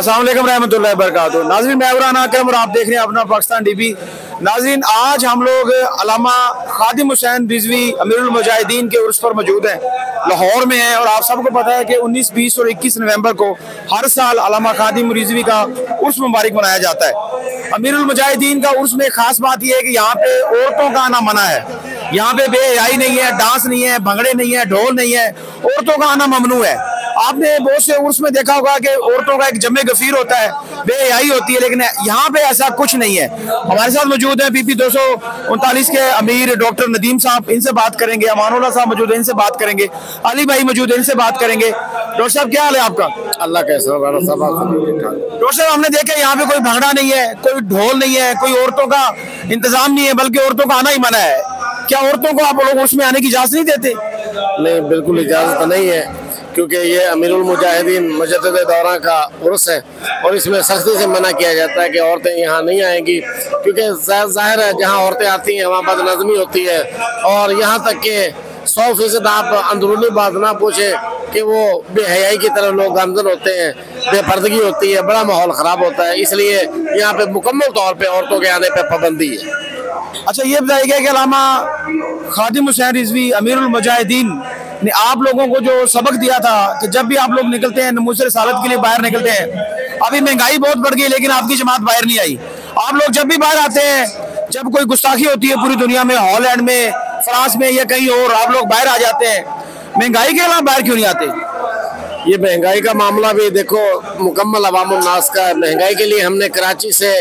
अस्सलाम वालेकुम रहमतुल्लाहि व बरकातुहू। नाज़रीन, मैं इमरान अकरम और आप देख रहे हैं अपना पाकिस्तान टीवी। नाज़रीन, आज हम लोग अल्लामा खादिम हुसैन रिजवी अमीरुल मुजाहिदीन के उर्स पर मौजूद हैं, लाहौर में हैं। और आप सबको पता है कि 19, 20 और 21 नवंबर को हर साल अल्लामा खादिम रिजवी का उर्स मुबारक मनाया जाता है। अमीरुल मुजाहिदीन का उर्स में खास बात यह है कि यहाँ पे औरतों का आना मना है। यहाँ पे बेहयाई नहीं है, डांस नहीं है, भंगड़े नहीं है, ढोल नहीं है, औरतों का आना ममनू है। आपने बहुत से उर्स में देखा होगा कि औरतों का एक जमे गफीर होता है, बेहयाई होती है, लेकिन यहाँ पे ऐसा कुछ नहीं है। हमारे साथ मौजूद है PP 239 के अमीर डॉक्टर नदीम साहब, इनसे बात करेंगे। अमानुल्लाह साहब मौजूद है, इनसे बात करेंगे। अली भाई मौजूद है, इनसे बात करेंगे। डॉक्टर साहब, क्या हाल है आपका? अल्लाह कैसे होगा सब। डॉक्टर साहब, हमने देखा यहाँ पे कोई भंगड़ा नहीं है, कोई ढोल नहीं है, कोई औरतों का इंतजाम नहीं है, बल्कि औरतों का आना ही मना है। क्या औरतों को आप लोग उसमें आने की इजाजत नहीं देते? नहीं, बिल्कुल इजाजत नहीं है, क्योंकि ये अमीरुल मुजाहिदीन मुजद्दिद दौरा का उर्स है और इसमें सख्ती से मना किया जाता है कि औरतें यहाँ नहीं आएंगी, क्योंकि जाहिर है जहाँ औरतें आती हैं वहाँ बदनज़मी होती है। और यहाँ तक कि 100% आप अंदरूनी बात ना पूछे कि वो बेहयाई की तरफ लोग गामजन होते हैं, बेपर्दगी होती है, बड़ा माहौल ख़राब होता है। इसलिए यहाँ पे मुकम्मल तौर पे औरतों के आने पे पाबंदी है। अच्छा, ये बताइएगा कि अल्लामा खादिम हुसैन रिजवी अमीरुल मुजाहिदीन ने आप लोगों को जो सबक दिया था कि जब भी आप लोग निकलते हैं नमूज़ रिसालत के लिए बाहर निकलते हैं, अभी महंगाई बहुत बढ़ गई लेकिन आपकी जमात बाहर नहीं आई। आप लोग जब भी बाहर आते हैं, जब कोई गुस्ताखी होती है पूरी दुनिया में, हॉलैंड में, फ्रांस में या कहीं और, आप लोग बाहर आ जाते हैं। महंगाई के अलावा बाहर क्यों नहीं आते? ये महंगाई का मामला भी देखो मुकम्मल अवामुल नास का है। महंगाई के लिए हमने कराची से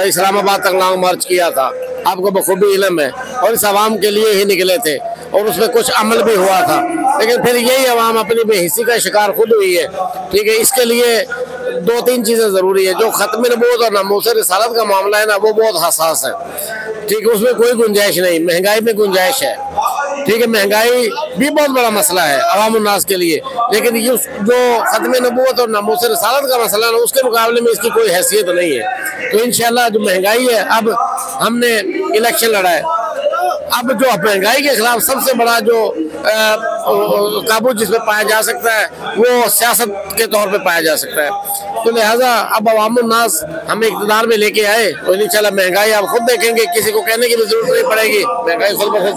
इस्लामाबाद तक लॉन्ग मार्च किया था, आपको बखूबी इल्म है, और इस आवाम के लिए ही निकले थे और उसमें कुछ अमल भी हुआ था। लेकिन फिर यही अवाम अपनी बेहिसी का शिकार खुद हुई है। ठीक है, इसके लिए 2-3 चीज़ें ज़रूरी है। जो ख़त्म नबूवत और नमूस रिसालत का मामला है ना, वो बहुत हसास है। ठीक है, उसमें कोई गुंजाइश नहीं, महंगाई में गुंजाइश है। ठीक है, महंगाई भी बहुत बड़ा मसला है अवामुल नास के लिए, लेकिन ये जो ख़त्म नबूवत और नमूस रिसालत का मसला है ना, उसके मुकाबले में इसकी कोई हैसियत नहीं है। तो इंशाअल्लाह जो महंगाई है, अब हमने इलेक्शन लड़ा है, अब जो महंगाई के खिलाफ सबसे बड़ा जो काबू जिसमें पाया जा सकता है वो सियासत के तौर पे पाया जा सकता है। तो लिहाजा अब अवामुल नास हमें इक़्तिदार में लेके आए और इंशाल्लाह महंगाई आप खुद देखेंगे, किसी को कहने की भी जरूरत नहीं पड़ेगी, महंगाई खुद ब खुद।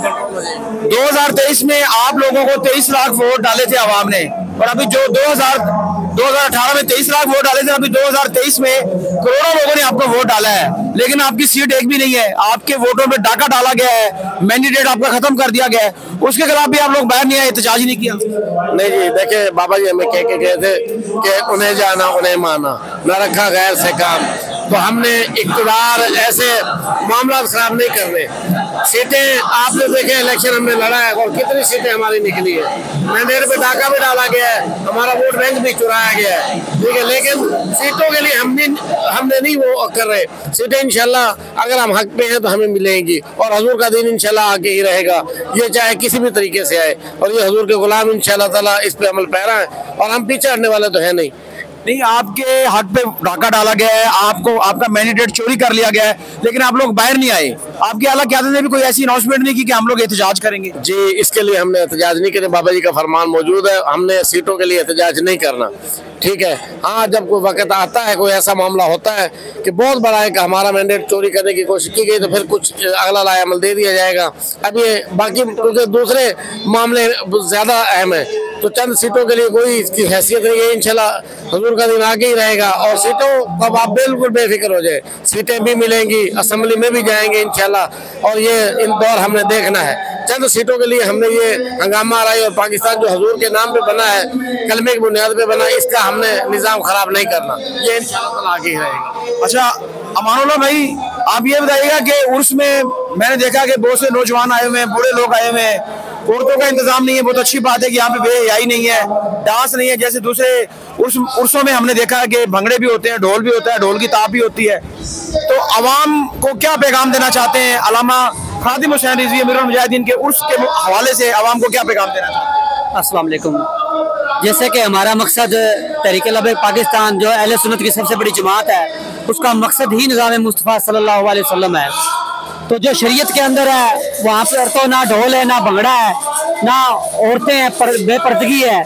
2023 में आप लोगों को 23 लाख वोट डाले थे आवाम ने, और अभी जो 2018 में 23 लाख वोट डाले थे, अभी 2023 में करोड़ों लोगों ने आपको वोट डाला है, लेकिन आपकी सीट एक भी नहीं है। आपके वोटों पे डाका डाला गया है, मैंडेट आपका खत्म कर दिया गया है, उसके खिलाफ भी आप लोग बाहर नहीं आए, एहतजाज नहीं किया। नहीं जी, देखे बाबा जी हमें कह के गए थे कि उन्हें जाना उन्हें माना, न रखा गैर से काम। तो हमने इक़्तिदार ऐसे मामला खराब नहीं करने। सीटें आपने देखे, इलेक्शन हमने लड़ा है और कितनी सीटें हमारी निकली है, मैंडेट पे डाका भी डाला गया है, हमारा वोट बैंक भी चुराया गया है। ठीक है, लेकिन सीटों के लिए हमने नहीं वो कर रहे। सीटें इंशाल्लाह अगर हम हक पे हैं तो हमें मिलेंगी, और हजूर का दिन इंशाल्लाह आगे ही रहेगा, ये चाहे किसी भी तरीके से आए। और ये हजूर के गुलाम इंशाल्लाह ताला इस पे अमल पैरा है, और हम पीछे हटने वाले तो है नहीं। नहीं, आपके हक पे डाका डाला गया है, आपको आपका मैंडेट चोरी कर लिया गया है, लेकिन आप लोग बाहर नहीं आए। आपकी आला क़यादत ने भी कोई ऐसी अनाउंसमेंट नहीं की कि हम लोग एहतजाज करेंगे? जी, इसके लिए हमने एहतजाज नहीं करे, बाबा जी का फरमान मौजूद है, हमने सीटों के लिए एहतजाज नहीं करना। ठीक है, हाँ, जब कोई वक्त आता है, कोई ऐसा मामला होता है कि बहुत बड़ा है कि हमारा मैंडेट चोरी करने की कोशिश की गई, तो फिर कुछ अगला लाए अमल दे दिया जाएगा। अब ये बाकी क्योंकि दूसरे मामले ज़्यादा अहम है, तो चंद सीटों के लिए कोई इसकी हैसियत नहीं है। इंशाल्लाह हजूर का दिन आगे ही रहेगा, और सीटों अब आप बिल्कुल बेफिक्र हो जाए, सीटें भी मिलेंगी, असेंबली में भी जाएंगे इंशाल्लाह। और ये इन दौर हमने देखना है, चंद सीटों के लिए हमने ये हंगामा रहा है, और पाकिस्तान जो हजूर के नाम पे बना है, कलमे की बुनियाद पे बना, इसका हमने निज़ाम खराब नहीं करना, ये इंशाल्लाह आगे ही रहेगा। अच्छा अमानुल्लाह भाई, आप ये बताइएगा कि उर्स में मैंने देखा कि बहुत से नौजवान आए हुए हैं, बूढ़े लोग आए हुए हैं, औरतों का इंतजाम नहीं है। बहुत अच्छी बात है कि यहाँ पे बेहयाई नहीं है, डांस नहीं है, जैसे दूसरे उर्सों में हमने देखा है कि भंगड़े भी होते हैं, ढोल भी होता है, ढोल की ताप भी होती है। तो अवाम को क्या पैगाम देना चाहते हैं अल्लामा खादिम हुसैन रिजवी अमीरुल मुजाहिदीन के उर्स के हवाले से, अवाम को क्या पैगाम देना चाहते हैं? अस्सलाम वालेकुम। जैसे कि हमारा मकसद तहरीक-ए-लब्बैक पाकिस्तान जो अहले सुन्नत की सबसे बड़ी जमात है, उसका मकसद ही निज़ाम मुस्तफ़ा सल्लल्लाहु अलैहि वसल्लम है। तो जो शरीयत के अंदर है वहाँ पे तो ना ढोल है, ना भंगड़ा है, ना औरतें हैं, बेपर्दगी है।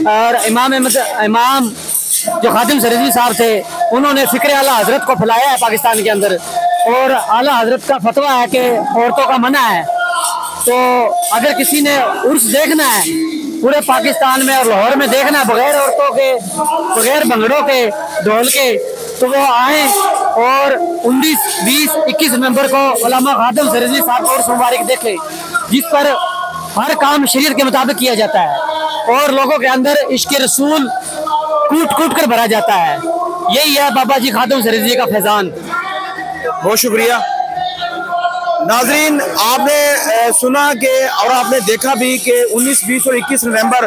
और इमाम जो खादिम रिजवी साहब थे, उन्होंने फिक्र आला हजरत को फैलाया है पाकिस्तान के अंदर, और आला हजरत का फतवा है कि औरतों का मना है। तो अगर किसी ने उर्स देखना है पूरे पाकिस्तान में और लाहौर में देखना है बगैर औरतों के, बगैर भंगड़ों के, ढोल के, तो वो आए और 19, 20, 21 नवंबर को उलमा खादिम रिजवी साहब को उर्स मुबारक देखे, जिस पर हर काम शरीयत के मुताबिक किया जाता है और लोगों के अंदर इश्क़ रसूल कूट कूट कर भरा जाता है। यही है बाबा जी खादिम रिजवी का फैजान। बहुत शुक्रिया। नाजरीन, आपने सुना कि और आपने देखा भी कि 19, 20 और 21 नवंबर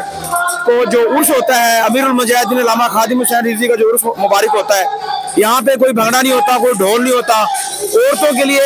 को जो उर्स होता है अमीरुल मुजाहिदीन उलमा खादिम हुसैन रिजवी का जो उर्स मुबारक होता है, यहाँ पे कोई भंगड़ा नहीं होता, कोई ढोल नहीं होता, औरतों के लिए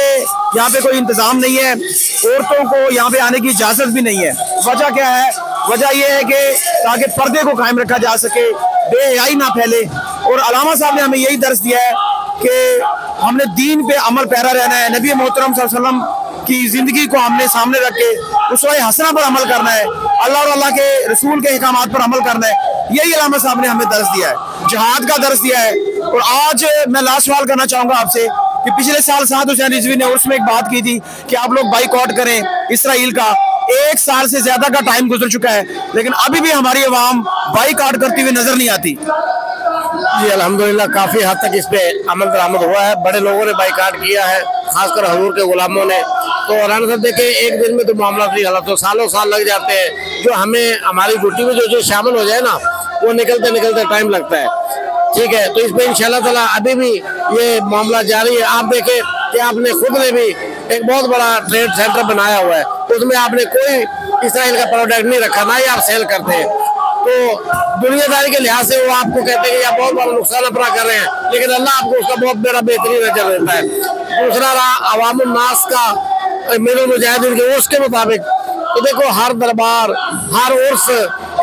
यहाँ पे कोई इंतजाम नहीं है, औरतों को यहाँ पे आने की इजाज़त भी नहीं है। वजह क्या है? वजह यह है कि ताकि पर्दे को कायम रखा जा सके, बेहयाई ना फैले। और अलामा साहब ने हमें यही दर्स दिया है कि हमने दीन पे अमल पैरा रहना है, नबी मोहतरम सल्लल्लाहु अलैहि वसल्लम की ज़िंदगी को हमने सामने रख के उसवा हसना पर अमल करना है, अल्लाह और अल्लाह के रसूल के अहकामात पर अमल करना है। यही अलामा साहब ने हमें दर्स दिया है, जिहाद का दर्स दिया है। और आज मैं लास्ट सवाल करना चाहूँगा आपसे कि पिछले साल साद हुसैन रिजवी ने उसमें एक बात की थी कि आप लोग बाइकआउट करें इसराइल का। 1 साल से ज्यादा का टाइम गुजर चुका है, लेकिन अभी भी हमारी अवाम बाइकआउट करती हुई नजर नहीं आती। जी अल्हम्दुलिल्लाह काफी हद तक इस पे अमल दरामद हुआ है, बड़े लोगों ने बाइकाट किया है, खासकर हुजूर के गुलामों ने। तो राना साहब देखे एक दिन में तो मामला नहीं हला, तो सालों साल लग जाते हैं। जो हमें हमारी ड्यूटी में जो शामिल हो जाए ना, वो निकलते निकलते टाइम लगता है। ठीक है, तो इसमें इंशाल्लाह ताला अभी भी ये मामला जारी है। आप देखें कि आपने खुद ने भी एक बहुत बड़ा ट्रेड सेंटर बनाया हुआ है, उसमें आपने कोई इसराइल का प्रोडक्ट नहीं रखा, ना ही आप सेल करते हैं। तो दुनियादारी के लिहाज से वो आपको कहते हैं कि आप बहुत बड़ा नुकसान अपना कर रहे हैं, लेकिन अल्लाह आपको उसका बहुत बड़ा बेहतरीन अजर देता है। दूसरा रहा अवामुन नास का अमीरुल मुजाहिदीन के उर्स के मुताबिक, तो देखो हर दरबार, हर उर्स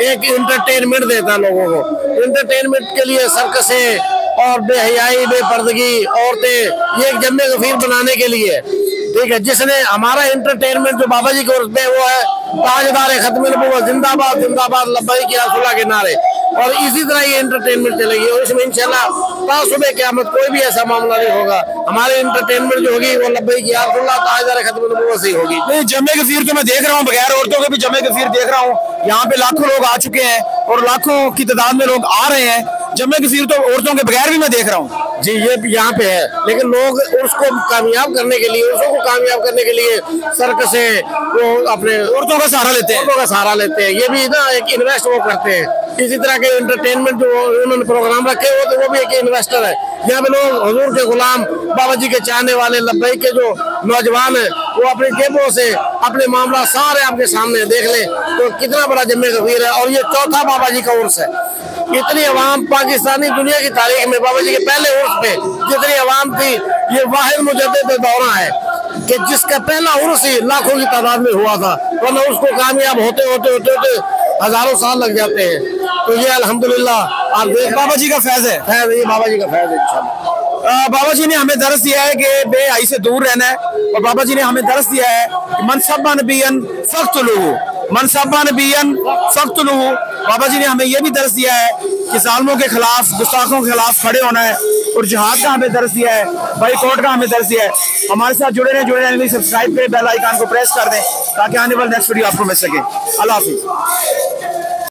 एक इंटरटेनमेंट देता है लोगों को। इंटरटेनमेंट के लिए सर्कसें और बेहयाई, बेपर्दगी, औरतें, ये एक जम्मे गफीर बनाने के लिए। ठीक है, जिसने हमारा इंटरटेनमेंट जो बाबा जी के उर्स पे वो है ताजदार खत्म नबुव्वत जिंदाबाद जिंदाबाद लब्बैक या रसूलल्लाह के नारे, और इसी तरह ये इंटरटेनमेंट चलेगी। और इसमें इंशाल्लाह सुबह क़यामत कोई भी ऐसा मामला नहीं होगा, हमारी इंटरटेनमेंट जो होगी वो लब्बैक या रसूलल्लाह ताजदार खत्म नबुव्वत से होगी। नहीं, जमे गफीर तो मैं देख रहा हूँ, बगैर औरतों के भी जमे गफीर देख रहा हूँ। यहाँ पे लाखों लोग आ चुके हैं और लाखों की तादाद में लोग आ रहे हैं। जमे गफीर तो औरतों के बगैर भी मैं देख रहा हूँ। जी ये यहाँ पे है, लेकिन लोग उसको कामयाब करने के लिए, उसको कामयाब करने के लिए सर्कसें वो अपने औरतों का सहारा लेते हैं, औरतों का सहारा लेते हैं। ये भी ना एक इन्वेस्ट वो करते हैं। इसी तरह के एंटरटेनमेंट जो उन्होंने प्रोग्राम रखे हुए तो वो भी एक इन्वेस्टर है। यहाँ पे लोग हुजूर के गुलाम, बाबा जी के चाहने वाले, लब्बैक के जो नौजवान है, वो अपनी जेबों से अपने मामला सारे आपके सामने देख ले तो कितना बड़ा जम्मे गफीर है। और ये चौथा बाबा जी का उर्स है। इतनी अवाम पाकिस्तानी दुनिया की तारीख में बाबा जी के पहले उर्स पे जितनी अवाम थी, ये वाहिद मुजद्दिद दौरा है कि जिसका पहला उर्स ही लाखों की तादाद में हुआ था, वरना उसको कामयाब होते होते होते होते हजारों साल लग जाते हैं। तो ये अल्हम्दुलिल्लाह आप देख, बाबा जी का फैज है। फैज, ये बाबा जी का फैज है इंशाल्लाह। बाबा जी ने हमें दर्स दिया है कि बेहयाई से दूर रहना है, और बाबा जी ने हमें दर्स दिया है कि मनसब्बा नबियन फक्तुलूहु, मनसब्बा नबियन फक्तुलूहु। बाबा जी ने हमें यह भी दर्स दिया है कि जालिमों के खिलाफ, गुस्ताखों के खिलाफ खड़े होना है, और जिहाद का हमें दर्स दिया है, बाइकआउट का हमें दर्स दिया है। हमारे साथ जुड़े रहें, सब्सक्राइब करें, बेल आइकन को प्रेस कर दें ताकि आने वाले नेक्स्ट वीडियो आपको मिल सके। अल्लाह हाफिज़।